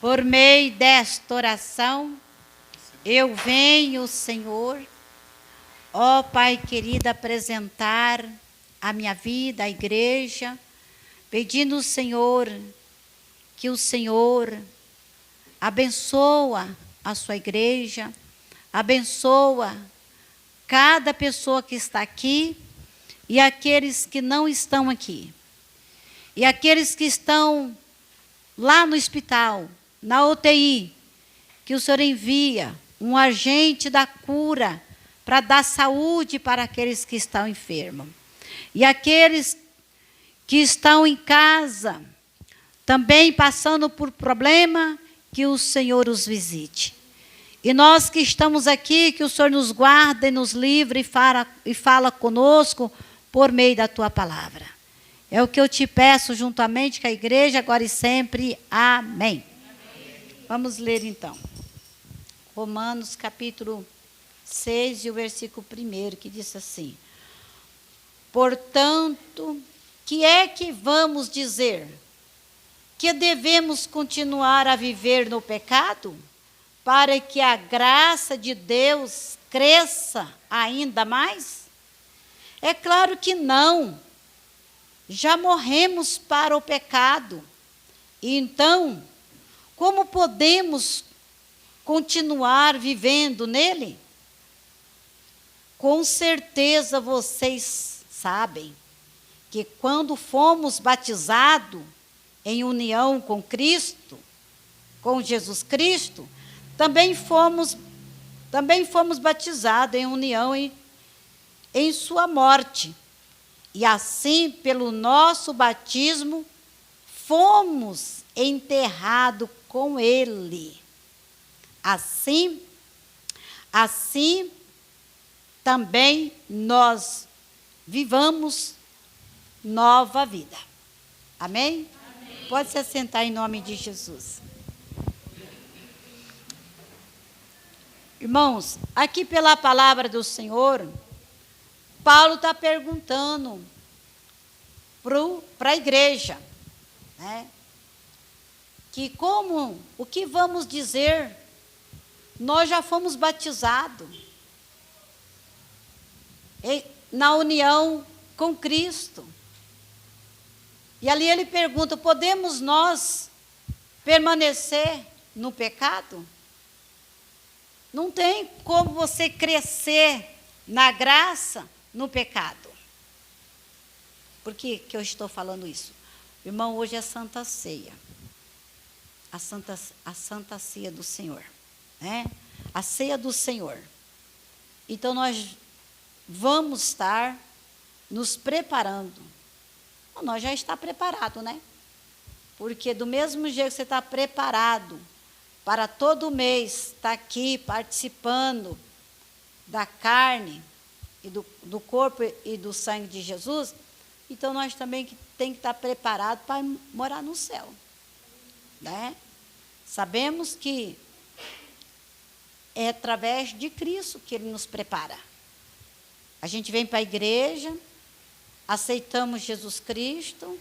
Por meio desta oração, eu venho, Senhor, ó Pai querido, apresentar a minha vida, a igreja, pedindo, Senhor, que o Senhor abençoa a sua igreja, abençoa cada pessoa que está aqui e aqueles que não estão aqui. E aqueles que estão lá no hospital, na UTI, que o Senhor envia um agente da cura para dar saúde para aqueles que estão enfermos. E aqueles que estão em casa, também passando por problema, que o Senhor os visite. E nós que estamos aqui, que o Senhor nos guarda e nos livre e fala conosco por meio da Tua palavra. É o que eu te peço juntamente com a igreja, agora e sempre. Amém. Vamos ler então. Romanos capítulo 6 e o versículo 1, que diz assim: portanto, que é que vamos dizer? Que devemos continuar a viver no pecado, para que a graça de Deus cresça ainda mais? É claro que não. Já morremos para o pecado. E então, como podemos continuar vivendo nele? Com certeza vocês sabem que quando fomos batizados em união com Cristo, com Jesus Cristo, também fomos batizados em união em sua morte. E assim, pelo nosso batismo, fomos enterrados com ele. Assim também nós vivamos nova vida. Amém? Amém. Pode se assentar em nome de Jesus. Irmãos, aqui pela palavra do Senhor, Paulo está perguntando para a igreja, né? Que o que vamos dizer? Nós já fomos batizados na união com Cristo. E ali ele pergunta: podemos nós permanecer no pecado? Não tem como você crescer na graça no pecado. Por que eu estou falando isso? Irmão, hoje é Santa Ceia. A Santa Ceia do Senhor, né? A Ceia do Senhor. Então nós vamos estar nos preparando. Nós já está preparado, né? Porque do mesmo jeito que você está preparado para todo mês estar aqui participando da carne e do corpo e do sangue de Jesus, então nós também tem que estar preparados para morar no céu, né? Sabemos que é através de Cristo que Ele nos prepara. A gente vem para a igreja, aceitamos Jesus Cristo,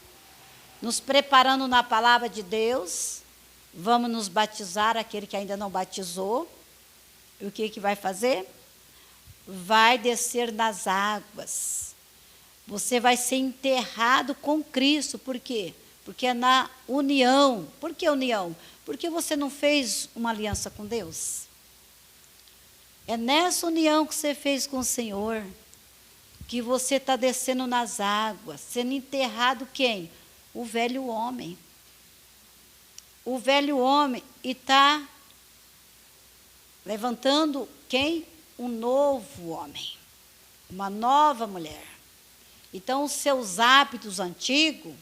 nos preparando na palavra de Deus, vamos nos batizar, aquele que ainda não batizou. E o que vai fazer? Vai descer nas águas. Você vai ser enterrado com Cristo. Por quê? Porque é na união. Por que união? Porque você não fez uma aliança com Deus. É nessa união que você fez com o Senhor que você está descendo nas águas, sendo enterrado quem? O velho homem. O velho homem, e está levantando quem? Um novo homem, uma nova mulher. Então, os seus hábitos antigos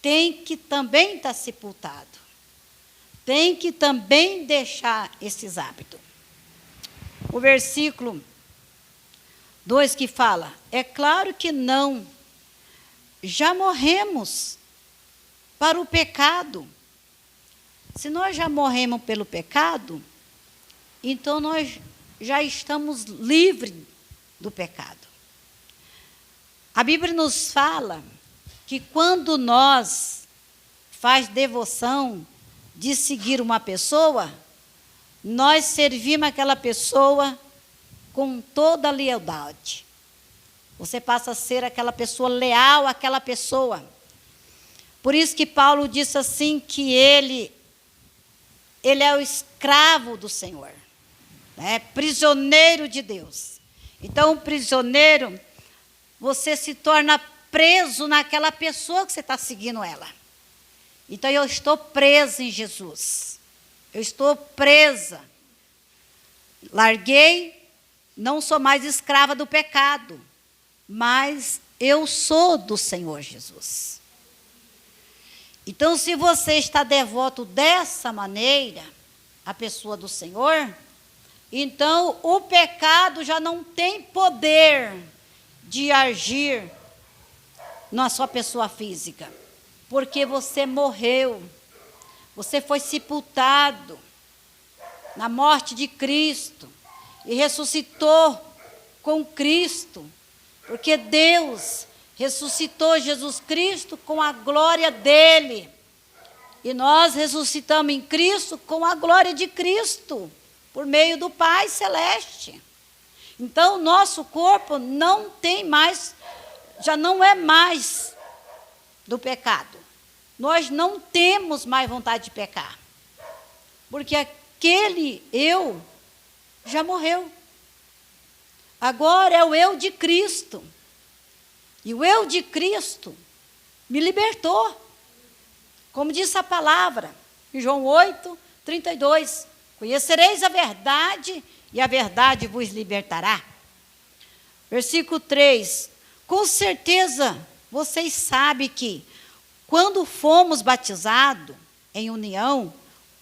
têm que também estar sepultados. Tem que também deixar esses hábitos. O versículo 2 que fala: é claro que não, já morremos para o pecado. Se nós já morremos pelo pecado, então nós já estamos livres do pecado. A Bíblia nos fala que quando nós faz devoção de seguir uma pessoa, nós servimos aquela pessoa com toda a lealdade. Você passa a ser aquela pessoa leal àquela pessoa. Por isso que Paulo disse assim que ele é o escravo do Senhor, né? Prisioneiro de Deus. Então, prisioneiro, você se torna preso naquela pessoa que você está seguindo ela. Então, eu estou presa em Jesus. Eu estou presa. Larguei, não sou mais escrava do pecado, mas eu sou do Senhor Jesus. Então, se você está devoto dessa maneira, à pessoa do Senhor, então o pecado já não tem poder de agir na sua pessoa física, porque você morreu, você foi sepultado na morte de Cristo e ressuscitou com Cristo, porque Deus ressuscitou Jesus Cristo com a glória dele. E nós ressuscitamos em Cristo com a glória de Cristo, por meio do Pai Celeste. Então, nosso corpo não tem mais, já não é mais do pecado. Nós não temos mais vontade de pecar. Porque aquele eu já morreu. Agora é o eu de Cristo. E o eu de Cristo me libertou. Como disse a palavra, em João 8, 32. Conhecereis a verdade, e a verdade vos libertará. Versículo 3. Com certeza, vocês sabem que, quando fomos batizados em união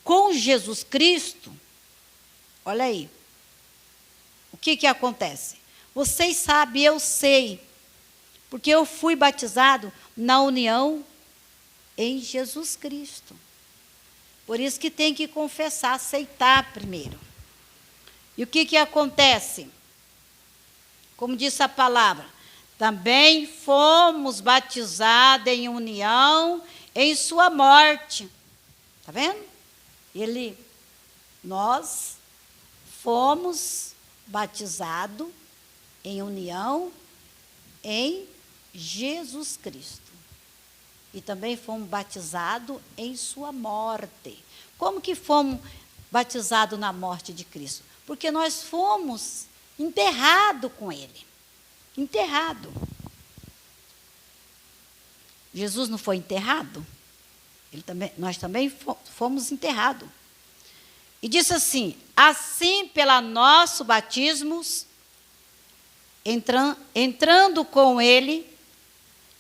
com Jesus Cristo, olha aí, o que acontece? Vocês sabem, eu sei, porque eu fui batizado na união em Jesus Cristo. Por isso que tem que confessar, aceitar primeiro. E o que acontece? Como disse a palavra, também fomos batizados em união em sua morte. Está vendo? Nós fomos batizados em união em Jesus Cristo. E também fomos batizados em sua morte. Como que fomos batizados na morte de Cristo? Porque nós fomos enterrados com Ele. Enterrado. Jesus não foi enterrado? Nós também fomos enterrados. E disse assim, assim pela nosso batismo, entrando com Ele,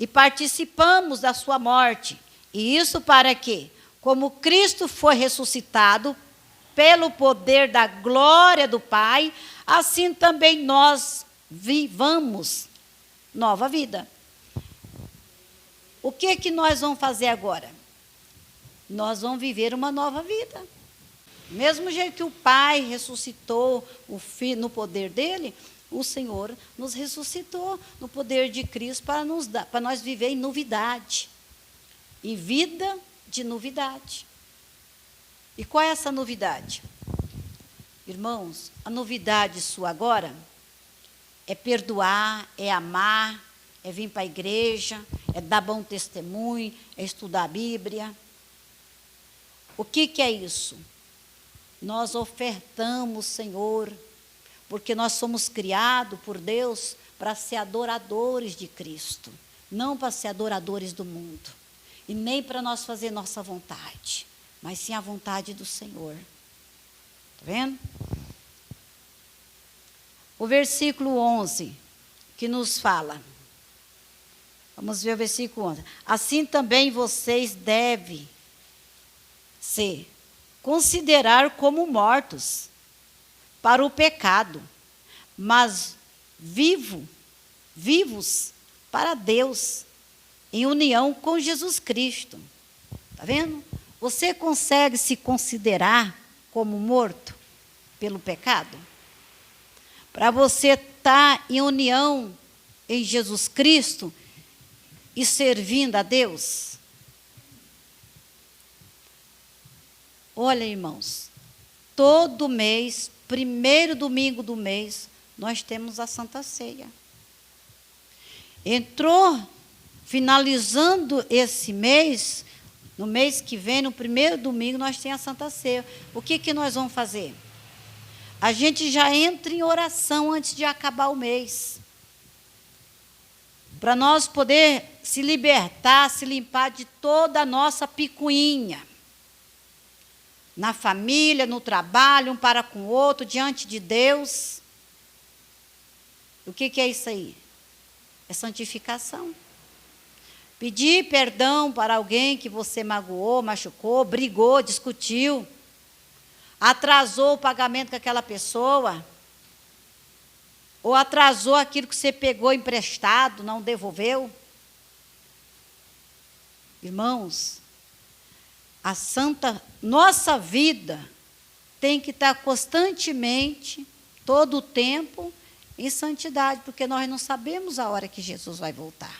e participamos da sua morte. E isso para quê? Como Cristo foi ressuscitado pelo poder da glória do Pai, assim também nós vivamos nova vida. O que nós vamos fazer agora? Nós vamos viver uma nova vida. Mesmo jeito que o Pai ressuscitou o Filho no poder dele, o Senhor nos ressuscitou no poder de Cristo para nós viver em novidade. Em vida de novidade. E qual é essa novidade? Irmãos, a novidade sua agora é perdoar, é amar, é vir para a igreja, é dar bom testemunho, é estudar a Bíblia. O que é isso? Nós ofertamos, Senhor, porque nós somos criados por Deus para ser adoradores de Cristo, não para ser adoradores do mundo, e nem para nós fazer nossa vontade, mas sim a vontade do Senhor. Está vendo? O versículo 11, que nos fala, vamos ver o versículo 11. Assim também vocês devem se considerar como mortos para o pecado, mas vivos para Deus, em união com Jesus Cristo. Está vendo? Você consegue se considerar como morto pelo pecado? Para você estar em união em Jesus Cristo e servindo a Deus? Olha, irmãos, todo mês, primeiro domingo do mês, nós temos a Santa Ceia. Entrou, finalizando esse mês, no mês que vem, no primeiro domingo, nós temos a Santa Ceia. O que nós vamos fazer? A gente já entra em oração antes de acabar o mês. Para nós poder se libertar, se limpar de toda a nossa picuinha. Na família, no trabalho, um para com o outro, diante de Deus. O que é isso aí? É santificação. Pedir perdão para alguém que você magoou, machucou, brigou, discutiu, atrasou o pagamento com aquela pessoa, ou atrasou aquilo que você pegou emprestado, não devolveu. Irmãos, nossa vida tem que estar constantemente, todo o tempo, em santidade, porque nós não sabemos a hora que Jesus vai voltar.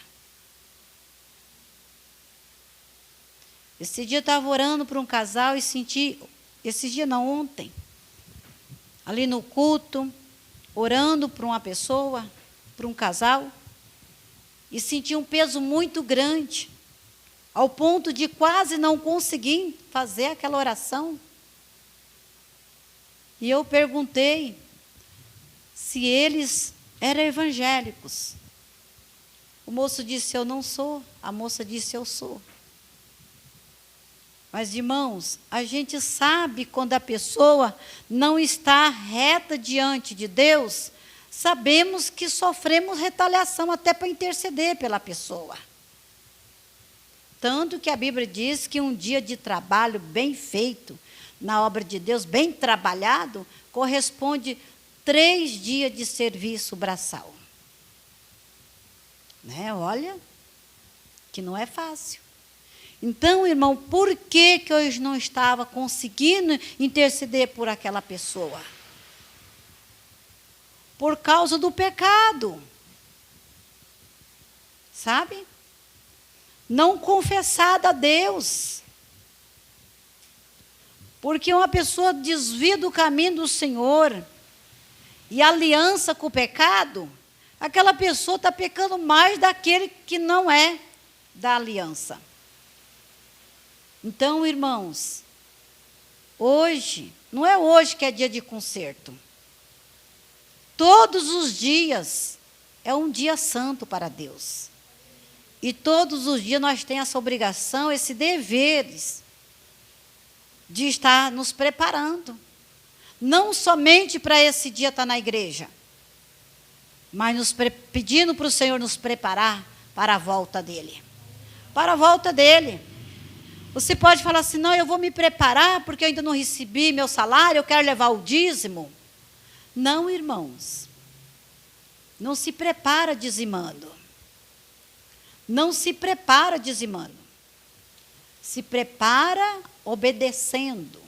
Esse dia eu estava orando para um casal e senti, esse dia não, ontem, ali no culto, orando para uma pessoa, para um casal, e senti um peso muito grande, ao ponto de quase não conseguir fazer aquela oração. E eu perguntei se eles eram evangélicos. O moço disse, eu não sou. A moça disse, eu sou. Mas, irmãos, a gente sabe quando a pessoa não está reta diante de Deus, sabemos que sofremos retaliação até para interceder pela pessoa. Tanto que a Bíblia diz que um dia de trabalho bem feito, na obra de Deus, bem trabalhado, corresponde 3 dias de serviço braçal. Né? Olha, que não é fácil. Então, irmão, por que eu não estava conseguindo interceder por aquela pessoa? Por causa do pecado. Sabe? Não confessada a Deus. Porque uma pessoa desvia do caminho do Senhor e aliança com o pecado, aquela pessoa está pecando mais daquele que não é da aliança. Então, irmãos, hoje, não é hoje que é dia de conserto. Todos os dias é um dia santo para Deus. E todos os dias nós temos essa obrigação, esse deveres de estar nos preparando. Não somente para esse dia estar na igreja, mas pedindo para o Senhor nos preparar para a volta dEle. Para a volta dEle. Você pode falar assim, não, eu vou me preparar porque eu ainda não recebi meu salário, eu quero levar o dízimo. Não, irmãos. Não se prepara dizimando. Não se prepara dizimando. Se prepara obedecendo.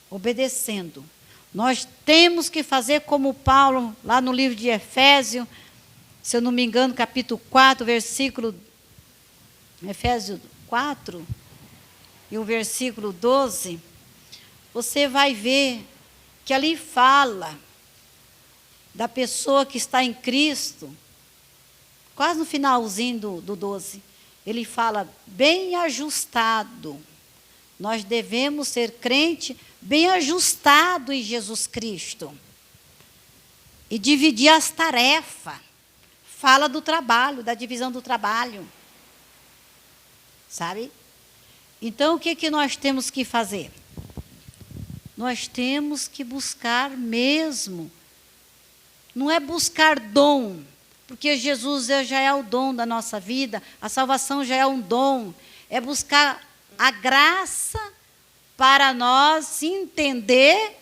Obedecendo. Nós temos que fazer como Paulo, lá no livro de Efésios, se eu não me engano, capítulo 4, versículo... Efésios 4, e o versículo 12, você vai ver que ali fala da pessoa que está em Cristo, quase no finalzinho do 12, ele fala, bem ajustado. Nós devemos ser crente bem ajustado em Jesus Cristo. E dividir as tarefas. Fala do trabalho, da divisão do trabalho. Sabe? Então, o que nós temos que fazer? Nós temos que buscar mesmo. Não é buscar dom, porque Jesus já é o dom da nossa vida, a salvação já é um dom. É buscar a graça para nós entender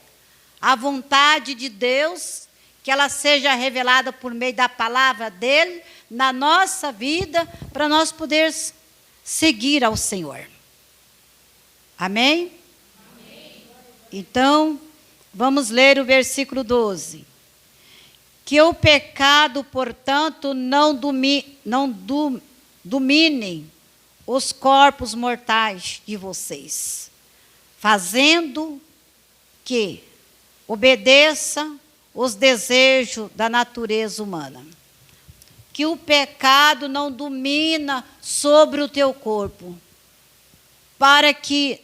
a vontade de Deus, que ela seja revelada por meio da palavra dEle, na nossa vida, para nós podermos seguir ao Senhor. Amém? Amém? Então, vamos ler o versículo 12. Que o pecado, portanto, não domine os corpos mortais de vocês. fazendo que obedeça os desejos da natureza humana. Que o pecado não domina sobre o teu corpo, para que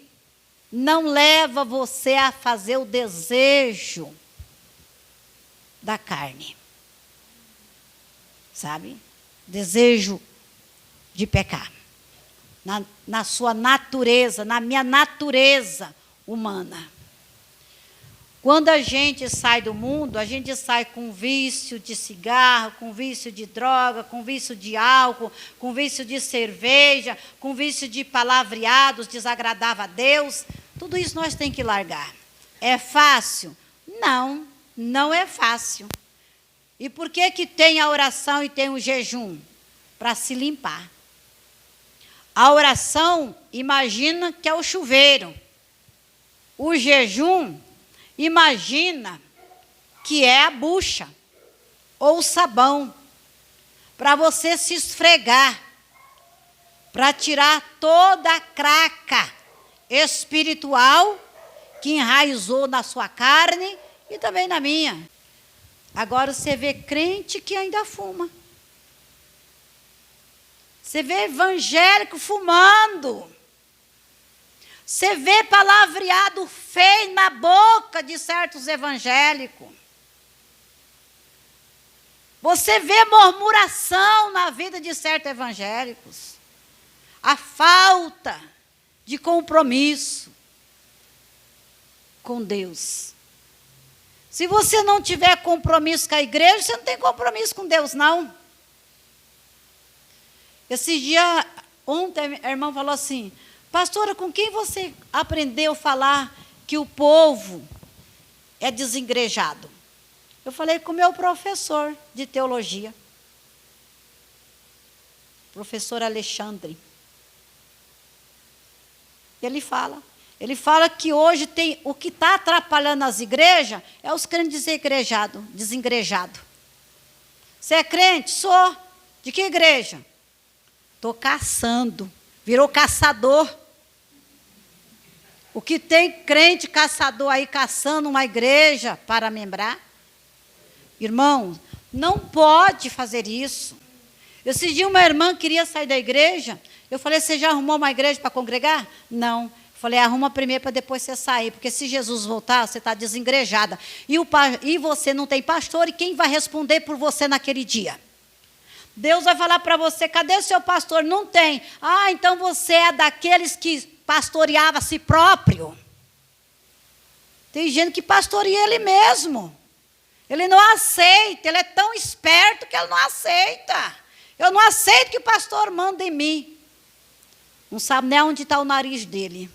não leva você a fazer o desejo da carne. Sabe? Desejo de pecar. Na sua natureza, na minha natureza humana. Quando a gente sai do mundo, a gente sai com vício de cigarro, com vício de droga, com vício de álcool, com vício de cerveja, com vício de palavreados, desagradável a Deus. Tudo isso nós temos que largar. É fácil? Não, não é fácil. E por que que tem a oração e tem o jejum? Para se limpar. A oração, imagina que é o chuveiro. O jejum, imagina que é a bucha ou o sabão para você se esfregar, para tirar toda a craca espiritual que enraizou na sua carne e também na minha. Agora você vê crente que ainda fuma. Você vê evangélico fumando. Você vê palavreado feio na boca de certos evangélicos. Você vê murmuração na vida de certos evangélicos. A falta de compromisso com Deus. Se você não tiver compromisso com a igreja, você não tem compromisso com Deus, não. Esse dia, ontem, a irmã falou assim: pastora, com quem você aprendeu a falar que o povo é desengrejado? Eu falei com o meu professor de teologia, professor Alexandre. Ele fala que hoje tem o que está atrapalhando as igrejas é os crentes desengrejados. Você é crente? Sou. De que igreja? Estou caçando. Virou caçador. O que tem crente caçador aí caçando uma igreja para membrar? Irmão, não pode fazer isso. Esse dia uma irmã queria sair da igreja. Eu falei: você já arrumou uma igreja para congregar? Não. Eu falei: arruma primeiro para depois você sair, porque se Jesus voltar, você está desengrejada. E você não tem pastor, e quem vai responder por você naquele dia? Deus vai falar para você: cadê o seu pastor? Não tem. Ah, então você é daqueles que pastoreava a si próprio. Tem gente que pastoreia ele mesmo. Ele não aceita, ele é tão esperto que ele não aceita. Eu não aceito que o pastor manda em mim. Não sabe nem onde está o nariz dele.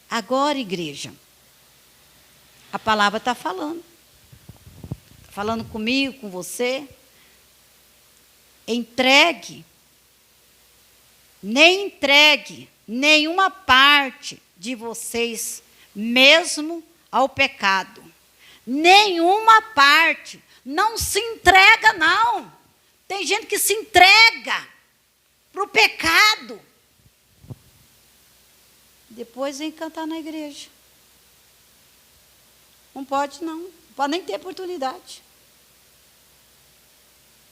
Agora, igreja, a palavra está falando. Está falando comigo, com você. Nem entregue nenhuma parte de vocês mesmo ao pecado. Nenhuma parte. Não se entrega, não. Tem gente que se entrega para o pecado. Depois vem cantar na igreja. Não pode, não. Não pode nem ter oportunidade.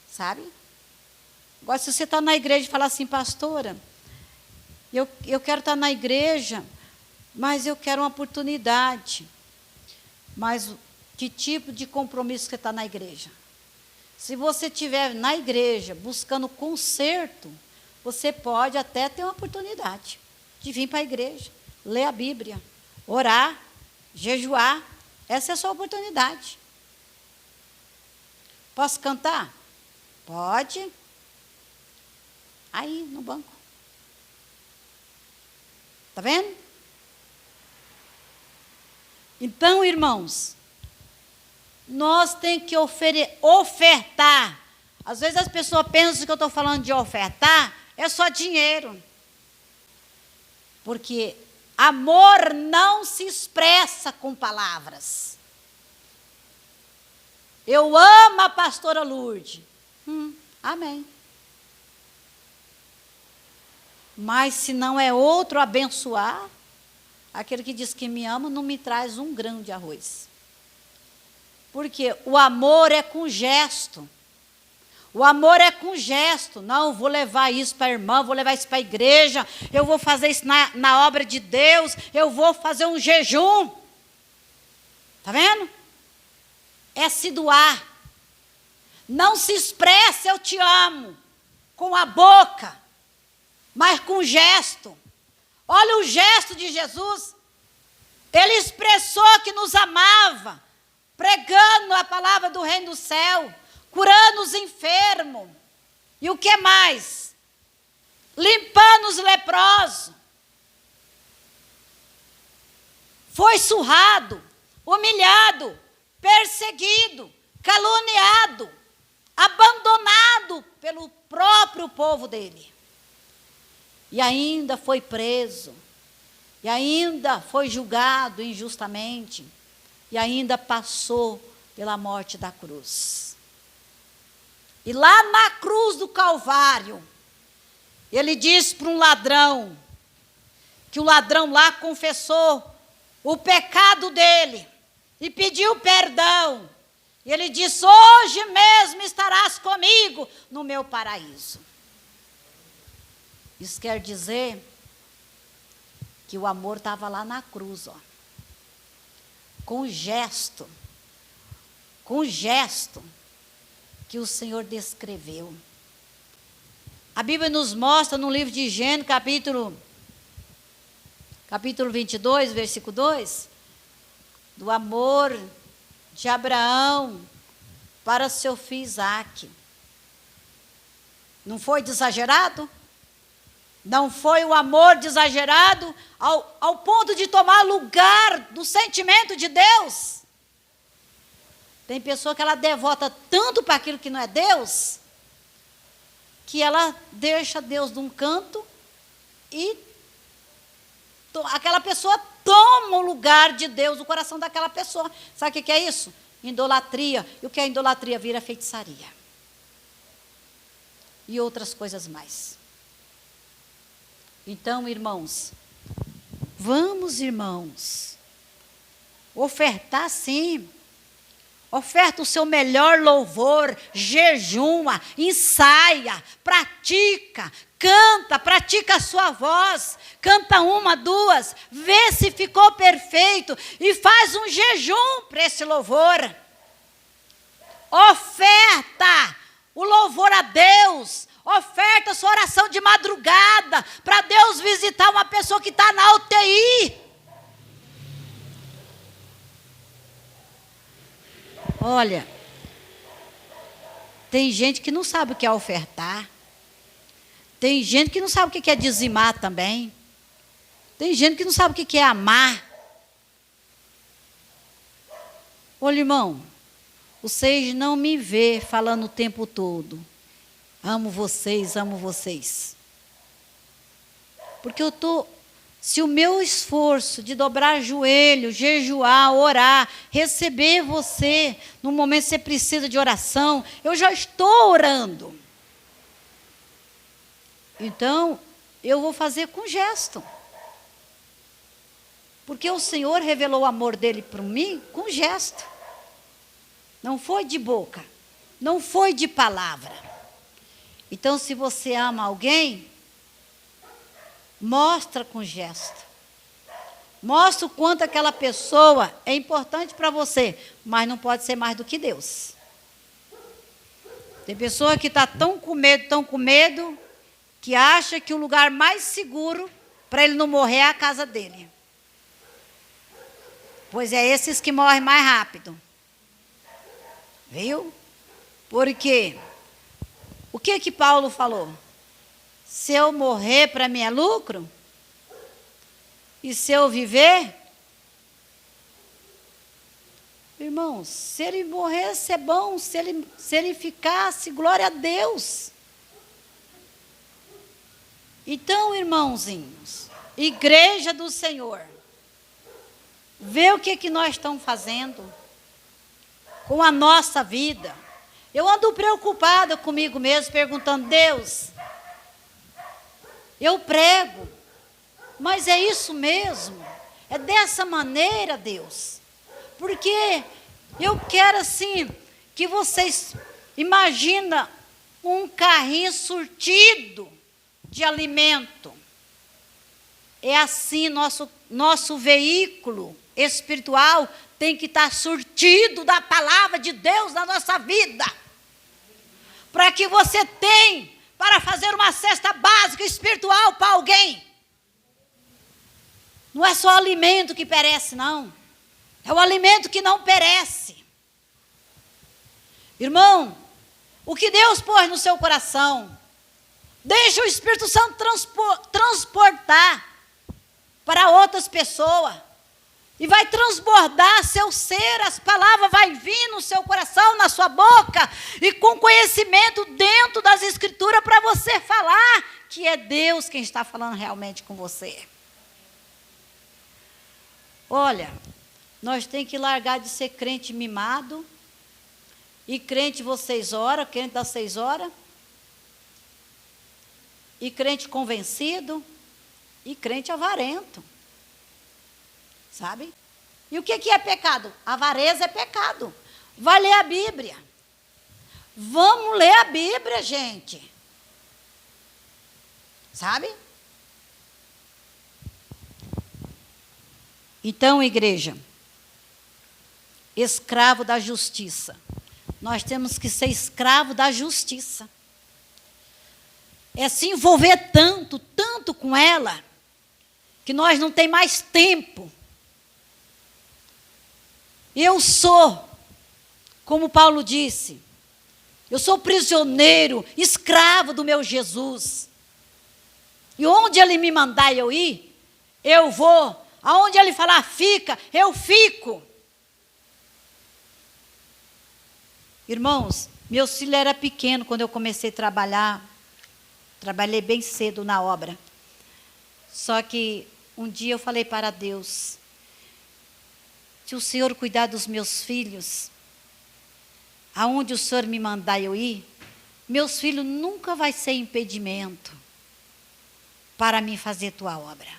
Sabe? Agora, se você está na igreja e falar assim: pastora, eu quero estar na igreja, mas eu quero uma oportunidade. Mas que tipo de compromisso você está na igreja? Se você estiver na igreja buscando conserto, você pode até ter uma oportunidade de vir para a igreja, ler a Bíblia, orar, jejuar. Essa é a sua oportunidade. Posso cantar? Pode. Aí, no banco. Está vendo? Então, irmãos, nós temos que ofertar. Às vezes as pessoas pensam que eu estou falando de ofertar, é só dinheiro. Porque amor não se expressa com palavras. Eu amo a pastora Lourdes. Amém. Mas se não é outro abençoar, aquele que diz que me ama não me traz um grão de arroz. Porque o amor é com gesto. O amor é com gesto. Não, vou levar isso para a irmã, vou levar isso para a igreja, eu vou fazer isso na obra de Deus, eu vou fazer um jejum. Está vendo? É se doar. Não se expressa eu te amo com a boca, mas com gesto. Olha o gesto de Jesus. Ele expressou que nos amava, pregando a palavra do reino do céu, curando os enfermos. E o que mais? Limpando os leprosos. Foi surrado, humilhado, perseguido, caluniado, abandonado pelo próprio povo dele. E ainda foi preso, e ainda foi julgado injustamente, e ainda passou pela morte da cruz. E lá na cruz do Calvário, ele disse para um ladrão, que o ladrão lá confessou o pecado dele, e pediu perdão. E ele disse: hoje mesmo estarás comigo no meu paraíso. Isso quer dizer que o amor estava lá na cruz, ó, com o gesto que o Senhor descreveu. A Bíblia nos mostra no livro de Gênesis, capítulo 22, versículo 2, do amor de Abraão para seu filho Isaque. Não foi exagerado? Não foi o amor exagerado ao ponto de tomar lugar do sentimento de Deus? Tem pessoa que ela devota tanto para aquilo que não é Deus, que ela deixa Deus de um canto e aquela pessoa toma o lugar de Deus no coração daquela pessoa. Sabe o que é isso? Idolatria. E o que é idolatria? Vira feitiçaria. E outras coisas mais. Então, irmãos, vamos, irmãos, ofertar sim. Oferta o seu melhor louvor, jejuma, ensaia, pratica, canta, pratica a sua voz, canta uma, duas, vê se ficou perfeito e faz um jejum para esse louvor. Oferta o louvor a Deus, oferta a sua oração de madrugada para Deus visitar uma pessoa que está na UTI. Olha, tem gente que não sabe o que é ofertar. Tem gente que não sabe o que é dizimar também. Tem gente que não sabe o que é amar. Olha, irmão, vocês não me vê falando o tempo todo: amo vocês, amo vocês. Porque se o meu esforço de dobrar joelho, jejuar, orar, receber você, no momento que você precisa de oração, eu já estou orando. Então, eu vou fazer com gesto. Porque o Senhor revelou o amor dele para mim com gesto. Não foi de boca, não foi de palavra. Então, se você ama alguém, mostra com gesto. Mostra o quanto aquela pessoa é importante para você, mas não pode ser mais do que Deus. Tem pessoa que está tão com medo, que acha que o lugar mais seguro para ele não morrer é a casa dele. Pois é esses que morrem mais rápido. Viu? Porque o que Paulo falou? Se eu morrer, para mim é lucro? E se eu viver? Irmãos, se ele morresse é bom, se ele ficasse, glória a Deus. Então, irmãozinhos, igreja do Senhor, vê o que nós estamos fazendo com a nossa vida. Eu ando preocupada comigo mesmo, perguntando: Deus, eu prego, mas é isso mesmo? É dessa maneira, Deus. Porque eu quero assim, que vocês imaginem um carrinho surtido de alimento. É assim, nosso veículo espiritual tem que estar surtido da palavra de Deus na nossa vida. Para que você tenha para fazer uma cesta básica espiritual para alguém. Não é só alimento que perece, não. É o alimento que não perece. Irmão, o que Deus pôs no seu coração, deixa o Espírito Santo transportar para outras pessoas. E vai transbordar seu ser, as palavras vai vir no seu coração, na sua boca, e com conhecimento dentro das Escrituras para você falar que é Deus quem está falando realmente com você. Olha, nós temos que largar de ser crente mimado, e crente vocês oram, crente das 6 horas, e crente convencido, e crente avarento. Sabe? E o que é pecado? Avareza é pecado. Vai ler a Bíblia. Vamos ler a Bíblia, gente. Sabe? Então, igreja, escravo da justiça. Nós temos que ser escravo da justiça. É se envolver tanto com ela, que nós não tem mais tempo. Eu sou, como Paulo disse, eu sou prisioneiro, escravo do meu Jesus. E onde Ele me mandar eu ir, eu vou. Aonde Ele falar fica, eu fico. Irmãos, meu filho era pequeno quando eu comecei a trabalhar. Trabalhei bem cedo na obra. Só que um dia eu falei para Deus, se o Senhor cuidar dos meus filhos, aonde o Senhor me mandar eu ir, meus filhos nunca vai ser impedimento para mim fazer tua obra.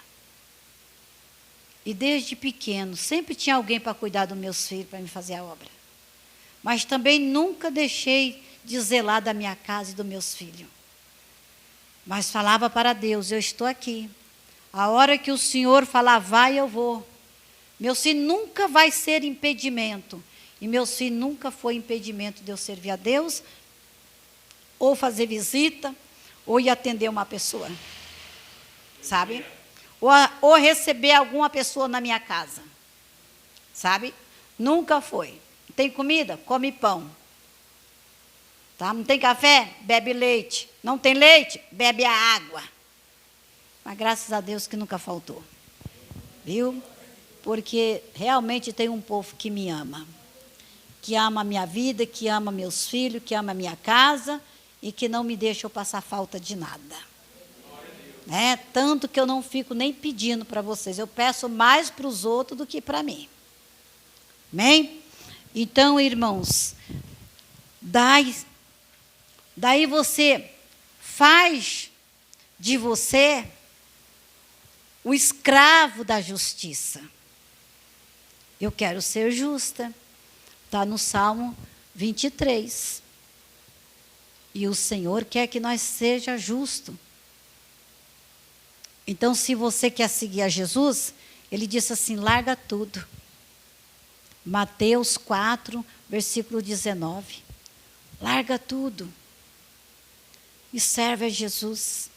E desde pequeno, sempre tinha alguém para cuidar dos meus filhos, para me fazer a obra. Mas também nunca deixei de zelar da minha casa e dos meus filhos. Mas falava para Deus, eu estou aqui. A hora que o Senhor falar, vai, eu vou. Meu filho nunca vai ser impedimento. E meus filhos nunca foi impedimento de eu servir a Deus, ou fazer visita, ou ir atender uma pessoa. Sabe? Ou receber alguma pessoa na minha casa. Sabe? Nunca foi. Tem comida? Come pão. Tá? Não tem café? Bebe leite. Não tem leite? Bebe a água. Mas graças a Deus que nunca faltou. Viu? Porque realmente tem um povo que me ama. Que ama a minha vida, que ama meus filhos, que ama a minha casa e que não me deixa eu passar falta de nada. Tanto que eu não fico nem pedindo para vocês. Eu peço mais para os outros do que para mim. Amém? Então, irmãos, daí você faz de você o escravo da justiça. Eu quero ser justa. Está no Salmo 23. E o Senhor quer que nós seja justo. Então, se você quer seguir a Jesus, Ele disse assim, larga tudo. Mateus 4, versículo 19. Larga tudo. E serve a Jesus.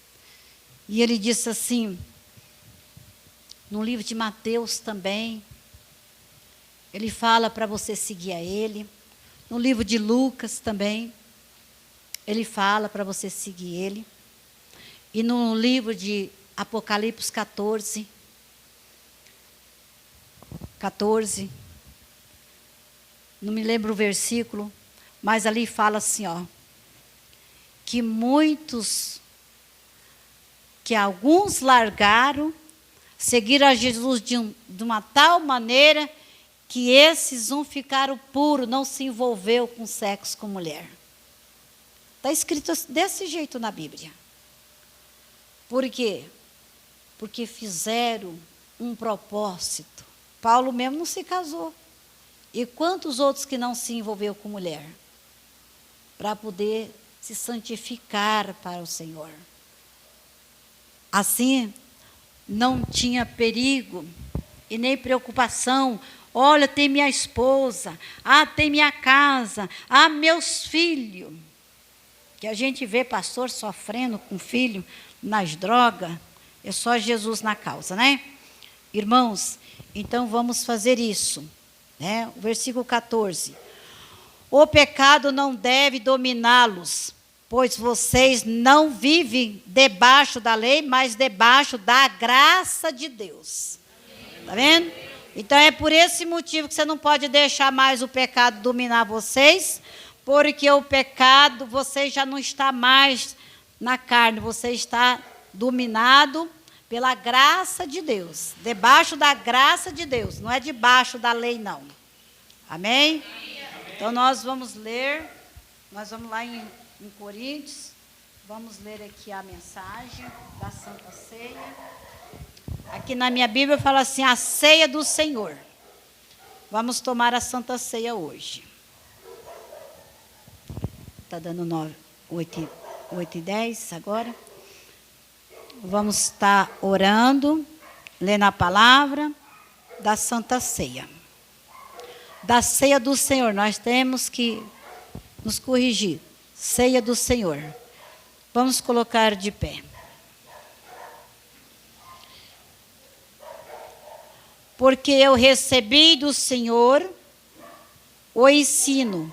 E Ele disse assim, no livro de Mateus também, Ele fala para você seguir a Ele. No livro de Lucas também, Ele fala para você seguir Ele. E no livro de Apocalipse 14, não me lembro o versículo, mas ali fala assim, que alguns largaram, seguiram a Jesus de uma tal maneira que esses ficaram puros, não se envolveu com sexo com mulher. Está escrito desse jeito na Bíblia. Por quê? Porque fizeram um propósito. Paulo mesmo não se casou. E quantos outros que não se envolveu com mulher? Para poder se santificar para o Senhor. Assim, não tinha perigo e nem preocupação. Olha, tem minha esposa, tem minha casa, meus filhos. Que a gente vê pastor sofrendo com filho nas drogas, é só Jesus na causa, né? Irmãos, então vamos fazer isso, né? O versículo 14. O pecado não deve dominá-los, pois vocês não vivem debaixo da lei, mas debaixo da graça de Deus. Está vendo? Então é por esse motivo que você não pode deixar mais o pecado dominar vocês, porque o pecado, você já não está mais na carne, você está dominado pela graça de Deus, debaixo da graça de Deus, não é debaixo da lei não. Amém? Então nós vamos ler, nós vamos lá em Coríntios, vamos ler aqui a mensagem da Santa Ceia. Aqui na minha Bíblia fala assim, a ceia do Senhor. Vamos tomar a Santa Ceia hoje. Está dando 8h10 agora. Vamos estar orando, lendo a palavra da Santa Ceia. Da ceia do Senhor, nós temos que nos corrigir. Ceia do Senhor. Vamos colocar de pé. Porque eu recebi do Senhor o ensino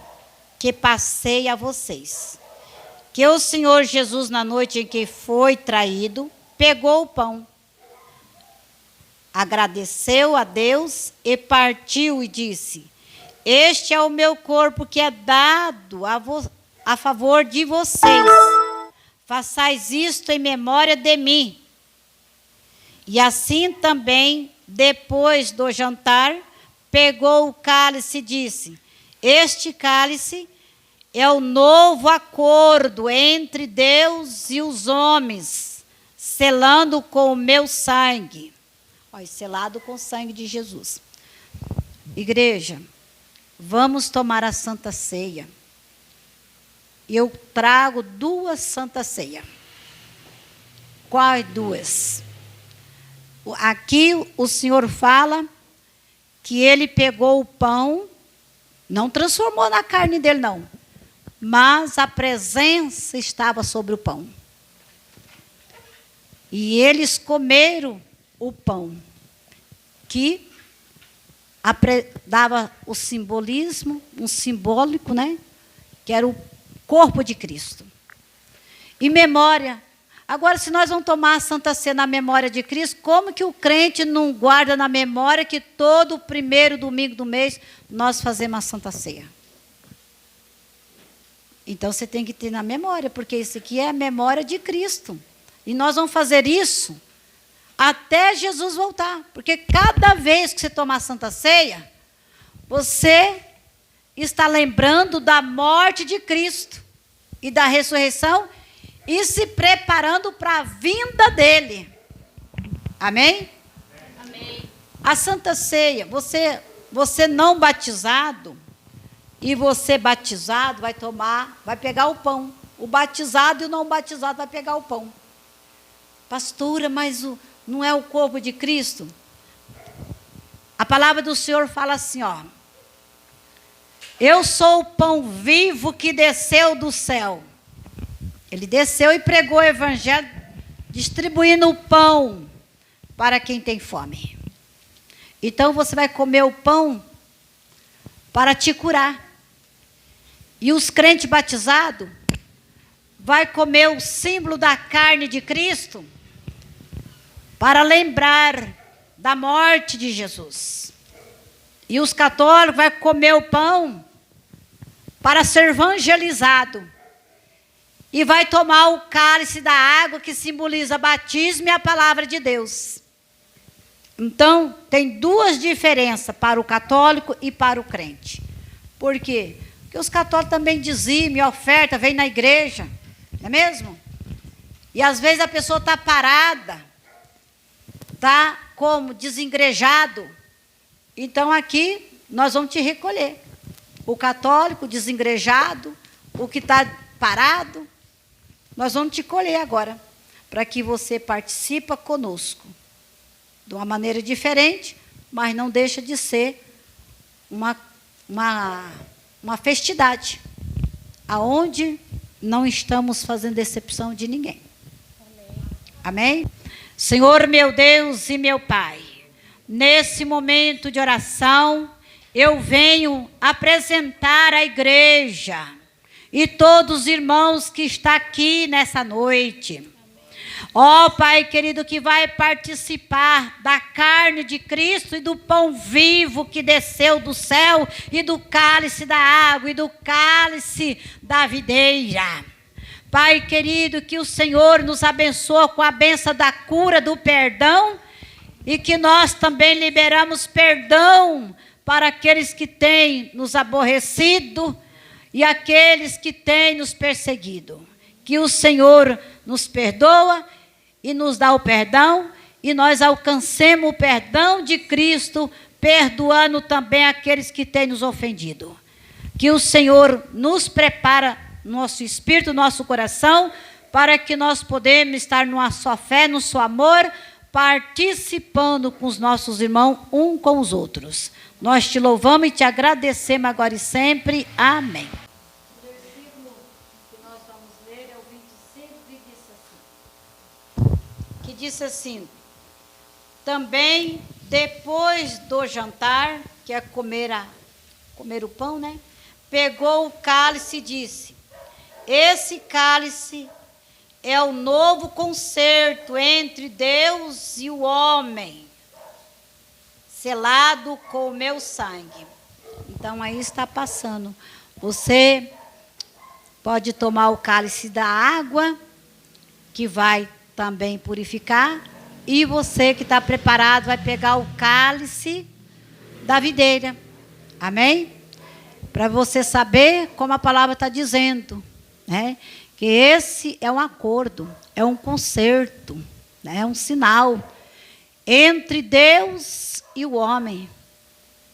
que passei a vocês. Que o Senhor Jesus, na noite em que foi traído, pegou o pão, agradeceu a Deus e partiu e disse, este é o meu corpo que é dado a favor de vocês. Façais isto em memória de mim. E assim também, depois do jantar, pegou o cálice e disse, este cálice é o novo acordo entre Deus e os homens, selando com o meu sangue. Olha, selado com o sangue de Jesus. Igreja, vamos tomar a Santa Ceia. Eu trago 2 Santa Ceia. Quais 2? Aqui o Senhor fala que ele pegou o pão, não transformou na carne dele não, mas a presença estava sobre o pão. E eles comeram o pão, que dava o simbolismo, um simbólico, né? Que era o corpo de Cristo. E memória. Agora, se nós vamos tomar a Santa Ceia na memória de Cristo, como que o crente não guarda na memória que todo o primeiro domingo do mês nós fazemos a Santa Ceia? Então, você tem que ter na memória, porque isso aqui é a memória de Cristo. E nós vamos fazer isso até Jesus voltar. Porque cada vez que você tomar a Santa Ceia, você está lembrando da morte de Cristo e da ressurreição e se preparando para a vinda dele. Amém? Amém. A Santa Ceia, você não batizado e você batizado vai pegar o pão. O batizado e o não batizado vai pegar o pão. Pastora, mas não é o corpo de Cristo? A palavra do Senhor fala assim, ó. Eu sou o pão vivo que desceu do céu. Ele desceu e pregou o evangelho, distribuindo o pão para quem tem fome. Então você vai comer o pão para te curar. E os crentes batizados vai comer o símbolo da carne de Cristo para lembrar da morte de Jesus. E os católicos vai comer o pão para ser evangelizado. E vai tomar o cálice da água que simboliza batismo e a palavra de Deus. Então, tem 2 diferenças para o católico e para o crente. Por quê? Porque os católicos também dizimam, oferta, vem na igreja. Não é mesmo? E às vezes a pessoa está parada, está como desengrejado, então aqui nós vamos te recolher. O católico desengrejado, o que está parado, nós vamos te colher agora, para que você participe conosco. De uma maneira diferente, mas não deixa de ser uma festividade, aonde não estamos fazendo exceção de ninguém. Amém? Senhor meu Deus e meu Pai, nesse momento de oração, eu venho apresentar a igreja e todos os irmãos que estão aqui nessa noite. Ó Pai querido, que vai participar da carne de Cristo e do pão vivo que desceu do céu e do cálice da água e do cálice da videira. Pai querido, que o Senhor nos abençoe com a bênção da cura, do perdão, e que nós também liberamos perdão para aqueles que têm nos aborrecido e aqueles que têm nos perseguido. Que o Senhor nos perdoa e nos dá o perdão, e nós alcancemos o perdão de Cristo, perdoando também aqueles que têm nos ofendido. Que o Senhor nos prepara nosso espírito, nosso coração, para que nós podemos estar numa só fé, no seu amor, participando com os nossos irmãos, um com os outros. Nós te louvamos e te agradecemos agora e sempre. Amém. O versículo que nós vamos ler é o 25, que diz assim: também depois do jantar, que é comer o pão, né? Pegou o cálice e disse: esse cálice é o novo concerto entre Deus e o homem, selado com o meu sangue. Então aí está passando. Você pode tomar o cálice da água, que vai também purificar, e você que está preparado vai pegar o cálice da videira. Amém? Para você saber como a palavra está dizendo, né? Que esse é um acordo, é um concerto, né? É um sinal entre Deus e o homem,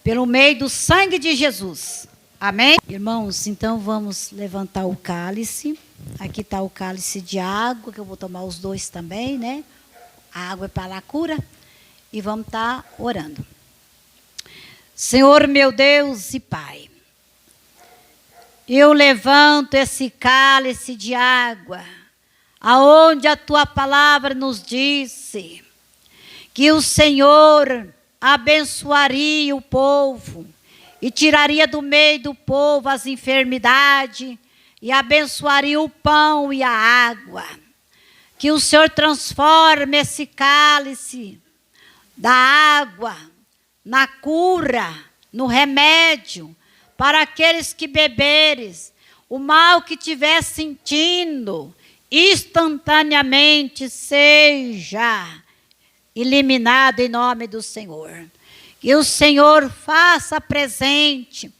pelo meio do sangue de Jesus. Amém? Irmãos, então vamos levantar o cálice. Aqui está o cálice de água, que eu vou tomar os dois também, né? A água é para a cura. E vamos estar orando. Senhor meu Deus e Pai, eu levanto esse cálice de água, aonde a tua palavra nos disse que o Senhor abençoaria o povo e tiraria do meio do povo as enfermidades e abençoaria o pão e a água. Que o Senhor transforme esse cálice da água na cura, no remédio, para aqueles que beberes, o mal que estiver sentindo, instantaneamente seja eliminado em nome do Senhor. Que o Senhor faça presente